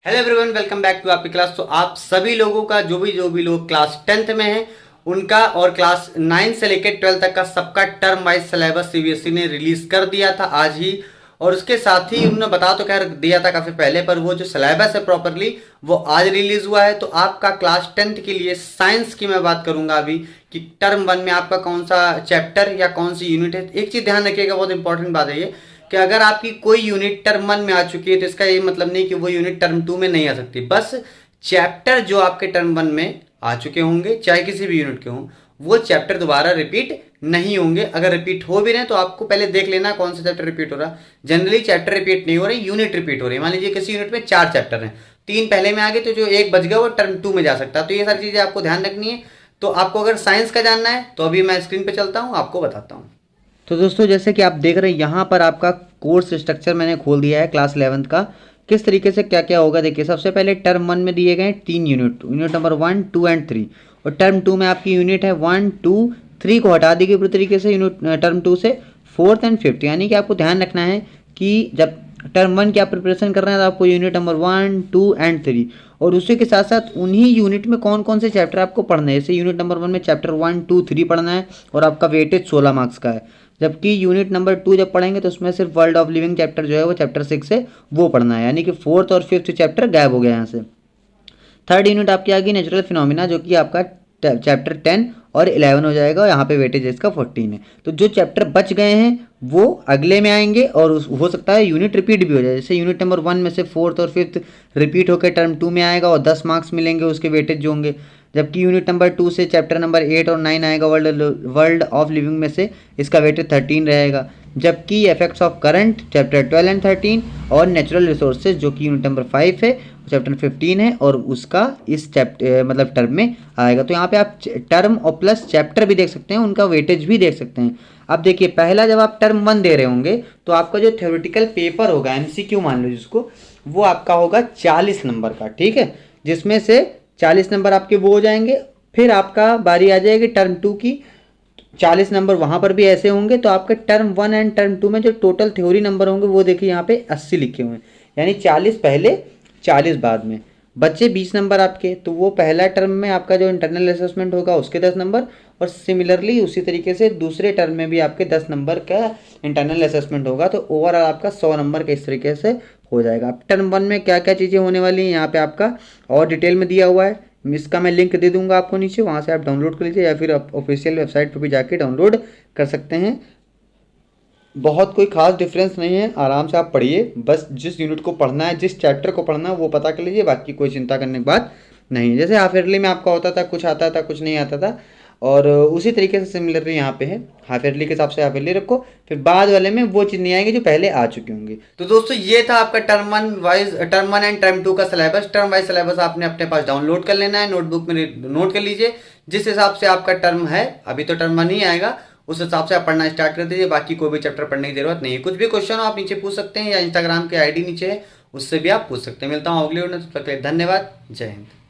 Hello everyone, welcome back to आपकी class. तो आप सभी लोगों का जो भी लोग क्लास 10th में हैं उनका और क्लास 9 से लेकर 12 तक का सबका टर्म वाइज सिलेबस सीबीएसई ने रिलीज कर दिया था आज ही। और उसके साथ ही उन्होंने बता तो खैर दिया था काफी पहले, पर वो जो सिलेबस है प्रॉपरली वो आज रिलीज हुआ है। तो आपका क्लास 10th के लिए साइंस की मैं बात करूंगा अभी कि टर्म 1 में आपका कौन सा चैप्टर या कौन सी यूनिट है। एक चीज ध्यान रखिएगा, बहुत इंपॉर्टेंट बात है ये कि अगर आपकी कोई यूनिट टर्म 1 में आ चुकी है तो इसका ये मतलब नहीं कि वो यूनिट टर्म 2 में नहीं आ सकती। बस चैप्टर जो आपके टर्म 1 में आ चुके होंगे चाहे किसी भी यूनिट के हों वो चैप्टर दोबारा रिपीट नहीं होंगे। अगर रिपीट हो भी रहे तो आपको पहले देख लेना कौन सा चैप्टर रिपीट हो रहा है। जनरली चैप्टर रिपीट नहीं हो रहे, यूनिट रिपीट हो रही है। मान लीजिए किसी यूनिट में 4 चैप्टर हैं, 3 पहले में आ गए तो जो एक बच गया वो टर्म 2 में जा सकता है। तो ये सारी चीजें आपको ध्यान रखनी है। तो आपको अगर साइंस का जानना है तो अभी मैं स्क्रीन पे चलता हूँ, आपको बताता हूँ। तो दोस्तों जैसे कि आप देख रहे हैं यहाँ पर आपका कोर्स स्ट्रक्चर मैंने खोल दिया है क्लास 11th का। किस तरीके से क्या क्या होगा देखिए। सबसे पहले टर्म 1 में दिए गए 3 यूनिट नंबर 1, 2 एंड 3। और टर्म 2 में आपकी यूनिट है 1, 2, 3 को हटा दी गई पूरी तरीके से यूनिट टर्म 2 से 4th एंड 5th। यानी कि आपको ध्यान रखना है कि जब टर्म 1 की आप प्रिपरेशन कर रहे हैं तो आपको यूनिट नंबर 1, 2 एंड 3 और उसी के साथ साथ उन्हीं यूनिट में कौन कौन से चैप्टर आपको पढ़ना है। जैसे यूनिट नंबर 1 में चैप्टर 1, 2, 3 पढ़ना है और आपका वेटेज 16 मार्क्स का है। जबकि यूनिट नंबर 2 जब पढ़ेंगे तो उसमें सिर्फ वर्ल्ड ऑफ लिविंग चैप्टर जो है वो चैप्टर 6 है वो पढ़ना है। यानी कि 4th और 5th चैप्टर गायब हो गया यहाँ से। थर्ड यूनिट आपकी आ गई नेचुरल फिनोमिना, जो कि आपका चैप्टर 10 और 11 हो जाएगा। यहाँ पे वेटेज इसका 14 है। तो जो चैप्टर बच गए हैं वो अगले में आएंगे और हो सकता है यूनिट रिपीट भी हो जाए। जैसे यूनिट नंबर 1 में से 4th और 5th रिपीट होकर टर्म 2 में आएगा और 10 मार्क्स मिलेंगे उसके वेटेज जो होंगे। जबकि यूनिट नंबर 2 से चैप्टर नंबर 8 और 9 आएगा वर्ल्ड ऑफ लिविंग में से, इसका वेटेज 13 रहेगा। जबकि effects of current chapter 12 and 13 और नेचुरल रिसोर्सेज जो कि यूनिट नंबर 5 है चैप्टर 15 है और उसका इस चैप्टर मतलब टर्म में आएगा। तो यहाँ पे आप टर्म और प्लस चैप्टर भी देख सकते हैं, उनका वेटेज भी देख सकते हैं। अब देखिए पहला जब आप टर्म 1 दे रहे होंगे तो आपका जो थ्योरेटिकल पेपर होगा एमसीक्यू मान लो जिसको, वो आपका होगा 40 नंबर का, ठीक है। जिसमें से 40 नंबर आपके वो हो जाएंगे। फिर आपका बारी आ जाएगी टर्म 2 की, 40 नंबर वहाँ पर भी ऐसे होंगे। तो आपके टर्म 1 एंड टर्म 2 में जो टोटल थ्योरी नंबर होंगे वो देखिए यहाँ पे 80 लिखे हुए हैं। यानी 40 पहले 40 बाद में, बच्चे 20 नंबर आपके। तो वो पहला टर्म में आपका जो इंटरनल असेसमेंट होगा उसके 10 नंबर और सिमिलरली उसी तरीके से दूसरे टर्म में भी आपके 10 नंबर का इंटरनल असेसमेंट होगा। तो ओवरऑल आपका 100 नंबर का इस तरीके से हो जाएगा। अब टर्म 1 में क्या क्या चीज़ें होने वाली हैं यहाँ पे आपका और डिटेल में दिया हुआ है। इसका मैं लिंक दे दूंगा आपको नीचे, वहाँ से आप डाउनलोड कर लीजिए या फिर आप ऑफिशियल वेबसाइट पर भी जाके डाउनलोड कर सकते हैं। बहुत कोई खास डिफरेंस नहीं है, आराम से आप पढ़िए। बस जिस यूनिट को पढ़ना है, जिस चैप्टर को पढ़ना है वो पता कर लीजिए, बाकी कोई चिंता करने की बात नहीं। जैसे हाफ ईयरली में आपका होता था कुछ आता था कुछ नहीं आता था, और उसी तरीके से सिमिलरली यहाँ पे है। हाफ ईयरली के हिसाब से हाफ ईयरली रखो, फिर बाद वाले में वो चीज़ नहीं आएगी जो पहले आ चुकी होंगी। तो दोस्तों ये था आपका टर्म 1 एंड टर्म 2 का सिलेबस। टर्म वाइज सिलेबस आपने अपने पास डाउनलोड कर लेना है, नोटबुक में नोट कर लीजिए। जिस हिसाब से आपका टर्म है, अभी तो टर्म 1 ही आएगा, उस हिसाब से आप पढ़ना स्टार्ट कर दीजिए। बाकी कोई भी चैप्टर पढ़ने की जरूरत नहीं है। कुछ भी क्वेश्चन हो आप नीचे पूछ सकते हैं या इंस्टाग्राम के आईडी नीचे है उससे भी आप पूछ सकते हैं। मिलता हूँ अगली वीडियो में, तब तक के लिए धन्यवाद, जय हिंद।